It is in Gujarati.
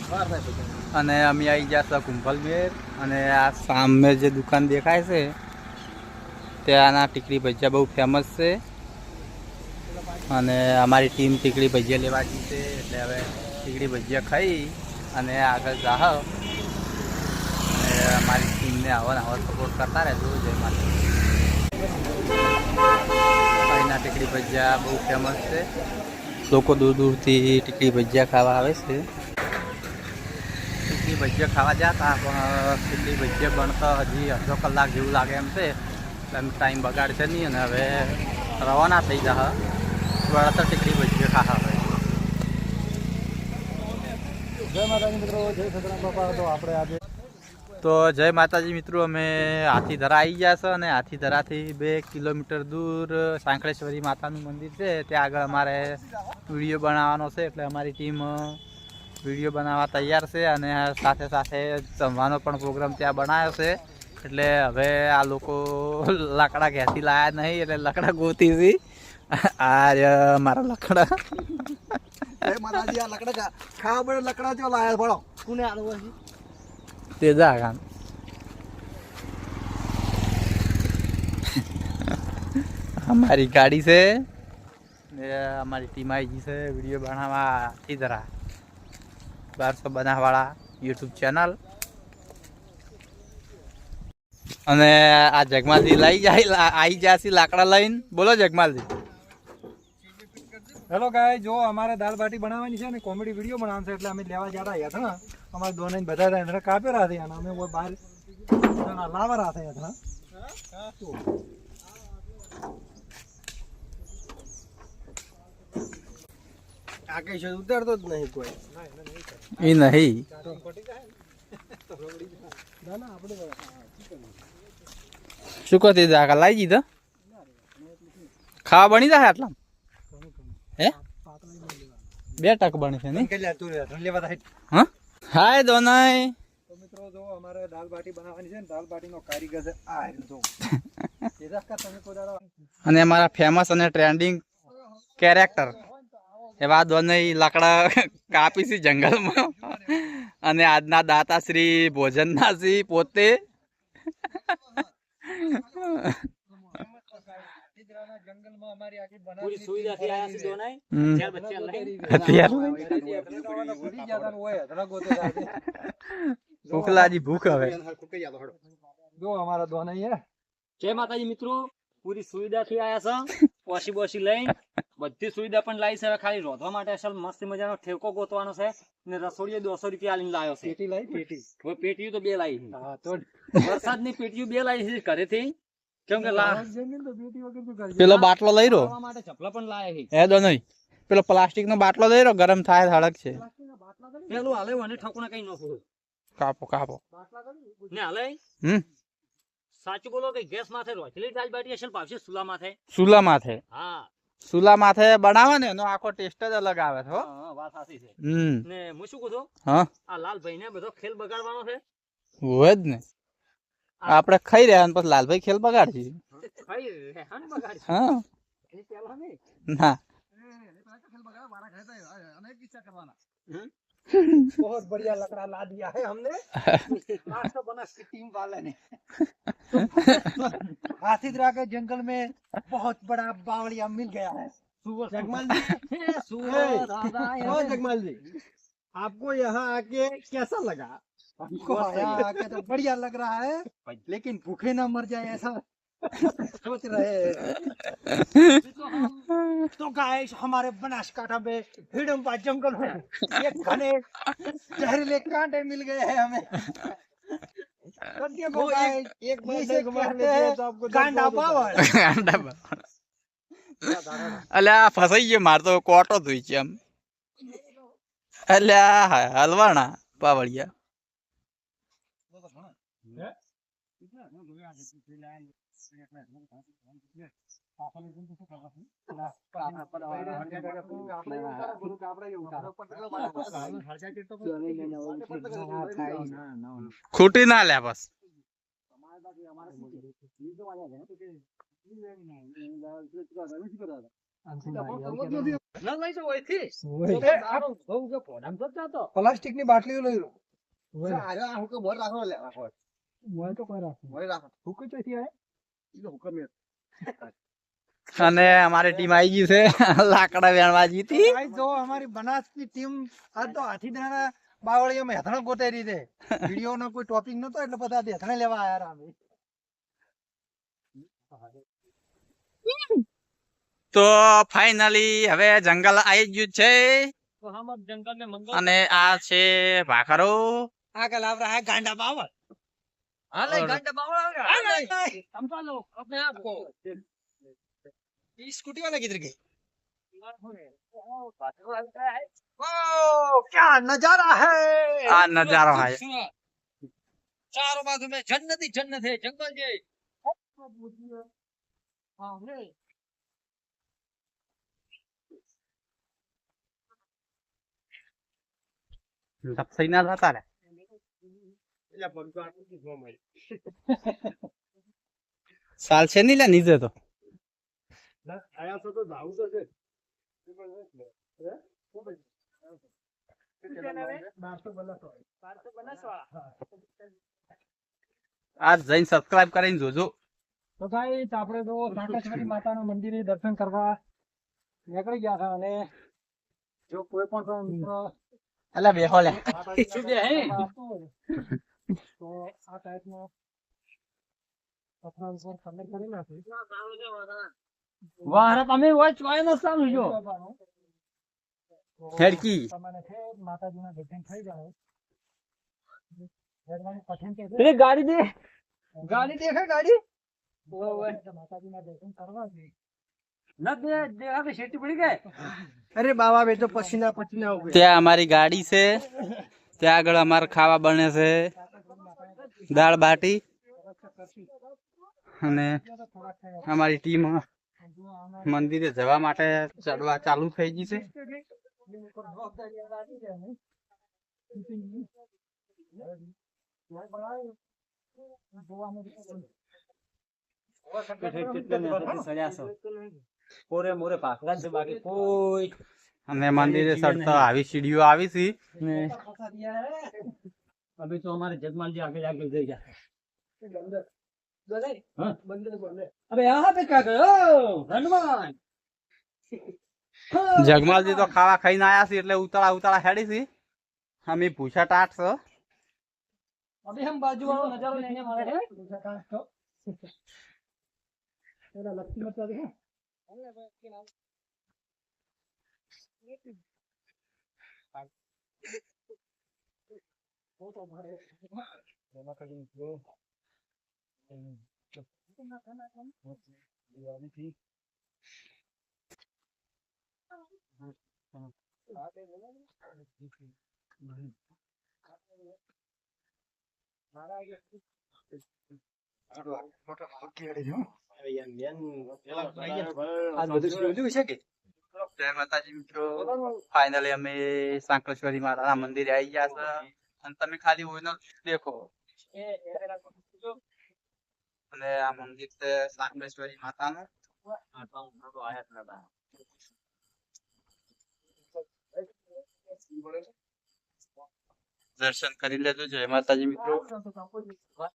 અને અમે આવી ગયા હતા કુંભલમેર અને આ સામે જે દુકાન દેખાય છે ત્યાંના ટીકડી ભજીયા બહુ ફેમસ છે અને અમારી ટીમ ટીકડી ભજીયા લેવા ગઈ છે એટલે હવે ટીકડી ભજીયા ખાઈ અને આગળ જાહ અને અમારી ટીમને આવા સપોર્ટ કરતા રહેજો. જય માતા. અહીંના ટીકડી ભજીયા બહુ ફેમસ છે. લોકો દૂર દૂરથી ટીકડી ભજીયા ખાવા આવે છે. ટીકડી ભજીયા ખાવા ગયા હતા પણ ટીકડી ભજીયા બનતા હજી અડધો કલાક જેવું લાગે એમ છે. ટાઈમ બગાડશે નહીં અને હવે રવાના થઈ જા વળત ટીકડી ભજીયા ખા હવે. જય માતાજી મિત્રો, જય સતરામ બાપા. તો આપણે આજે જય માતાજી મિત્રો, અમે હાથીધરા આવી ગયા છે અને હાથીધરાથી 2 કિલોમીટર દૂર સાંકળેશ્વરી માતાનું મંદિર છે. ત્યાં આગળ અમારે વિડીયો બનાવવાનો છે એટલે અમારી ટીમ વિડીયો બનાવવા તૈયાર છે અને સાથે સાથે જમવાનો પણ પ્રોગ્રામ ત્યાં બનાવ્યો છે. એટલે હવે આ લોકો લાકડા ઘેરથી લાયા નહીં એટલે લાકડા ગોતી હતી. આ મારા લાકડા માતાજી આ લકડા ખાવા પડે લકડા જો લાયા ભણો કોને આલો છે તે જા કામ. અમારી ગાડી છે ને અમારી ટીમ આવી ગઈ છે વિડીયો બનાવવા હાથીધરા 1200 બનાવવાળા યુટ્યુબ ચેનલ. અને આ જગમાલજી આવી જશે લાકડા લઈને. બોલો જગમાલજી. હેલો ગાય, જો અમારે દાળ બાટી બનાવવાની છે ને કોમેડી વિડીયો બનાવવાનું છે એટલે અમે લેવા જતા હતા ને અમારે દોને બધા એને કાપેલા હતા અને અમે બહાર લાવવા હતા. આ કઈ છે ઉતારતો જ નહીં કોઈ એ નહીં શું કરતી હતા લાવી દીધા ખાવા બની જાય આટલા હે 2 ટક બની છે નહીં. હા હાય દોનાઈ. તો મિત્રો જો અમારે દાળ બાટી બનાવવાની છે ને દાળ બાટીનો કારીગર છે આ જો અને અમારા ફેમસ અને ટ્રેન્ડિંગ કેરેક્ટર એવા દોનાઈ લાકડા કાપી છે જંગલમાં અને આજના દાતાશ્રી ભોજનનાશ્રી પોતે ભૂખ હવે જો અમારા દોનાઈ હે. જય માતાજી મિત્રો, પૂરી સુવિધા થી આયા છે. પોસી બોસી લઈને બધી સુવિધા પણ લાવી છે. હવે ખાલી રોધવા માટે અસલ મસ્ત મજાનો ઠેકો ગોતવાનો છે ને રસોડીએ 200 રૂપિયા આલીને લાવ્યો છે. પેટી લાવી પેટી હવે પેટીયું તો 2 લાવી. હા તો વરસાદની પેટીયું 2 લાવી છે ઘરેથી. કેમ કે પેલો બાટલો લઈ રહ્યો લાવવા માટે ચપલા પણ લાયા છે. હે દોનાઈ પેલો પ્લાસ્ટિક નો બાટલો લઈ રહ્યો ગરમ થાય હળક છે. પેલું હાલે મને ઠકુણા કઈ નખો કાપો કાપો ને હાલે. સાચું બોલો કે ગેસ માથે રોચલી દાળ બાટી અસલ પાવશે સુલા માથે. સુલા માથે હા સુલા માથે બનાવે ને એનો આખો ટેસ્ટ જ અલગ આવે છે. હા વાત સાચી છે. ને હું શું કહું છું, હા આ લાલભાઈ ને બધો ખેલ બગાડવાનો છે. હોય જ ને આપણે ખાઈ રહ્યા ને પછી લાલભાઈ ખેલ બગાડશે. ખાઈ રેહાન બગાડશે. હા એની પહેલા નહીં ના बहुत बढ़िया लकड़ा ला दिया है हमने लास्ट बनास की टीम वाले ने हाथीदरा के जंगल में बहुत बड़ा बावड़िया मिल गया है. जगमाल जी सुअर जगमाल जी आपको यहाँ आके कैसा लगा? हमको यहाँ आके तो बढ़िया लग रहा है लेकिन भूखे ना मर जाए ऐसा सोच रहे हैं. तो गाइस हमारे बनासकांठा में हिडम्बा जंगल में एक घने जहरीले कांटे मिल गए हैं हमें. एक गांडा बावड़ અલ્યા ફસાઈ ગયો માર તો કોટો ધોઈ છે એમ. અલ્યા હલવાણા પાવડિયા ખૂટી ના લે બસ. પ્લાસ્ટિક ની બાટલીઓ લઈ લો અને અમારી ટીમ આવી ગઈ છે લાકડા વેણવા જીતી. ગાઈસ જો અમારી બનાસ ની ટીમ આ તો હાથીદાણા બાવળીઓ હેથણા ગોતાઈ રીતે વિડિયો નો કોઈ ટોપિક નતો એટલે બધા હેથણે લેવા આયા અમે. તો ફાઇનલી હવે જંગલ આવી ગયું છે जंगल में मंगल અને આ છે ભાખરો. આગળ આવરા હે ગાંડા બાવળ और- गांडा बावळ समझा लो अपने आप को ये स्कूटी वाला किधर गई ओ क्या नजारा है આ નજારો है चारों बाजू में जन्नत ही जन्नत है जंगल जे લપસી ના થતા રે. સાલ છે નહીં લે નીચે તો. આજ જઈને સબસ્ક્રાઇબ કરીને જોજો. તો ગાઈસ આપણે તો સાંકેશ્વરી માતાના મંદિરે દર્શન કરવા નીકળી ગયા હતા અને જો કોઈ પણ મિત્ર એટલે બેહો લે. તો આ ટાઈપનો પથરા ઉપર કમેન્ટ કરી નાખી वाह તમે હોય ચોય નો ચાલુ જો ખેડકી તમને છે માતાજીના દર્શન થઈ જાય હેડવાની પઠન કે તે ગાડી દે ગાડી દેખે ગાડી માતાજીના દર્શન કરવા છે ના દે દેખા કે શેટી પડી ગઈ અરે બાબા બે તો પસીના પસીના ઉભે ત્યાં અમારી ગાડી છે, ત્યાં આગળ અમારે ખાવા બને છે દાળ બાટી, અને અમારી ટીમ મંદિરે જવા માટે ચડવા ચાલુ થઈ ગઈ છે. પોરે મોરે પાકડા છે બાકી કોઈ અને મંદિરે ચડતા આવી સીડીઓ આવી છે ને अभी तो हमारे जगमाल जी आगे आगे दे जा अबे यहाँ पे क्या करो हनुमान જગમાલજી તો ખાવા ખાઈને આયા છે એટલે ઉતાળા ઉતાળા હેડી છે. અમે ભૂસા ટાટ છે. अभी हम बाजू वाला नजारा लेने वाले हैं लक्ष्मी मत देखो જય માતાજી મિત્રો, ફાઇનલી અમે સાંકળેશ્વરી માતાના મંદિરે આવી ગયા છે અને તમે ખાલી ઓનો દેખો. અને આ મંદિર છે સાંકળેશ્વરી માતાનું. દર્શન કરી લેજો. જય માતાજી મિત્રો.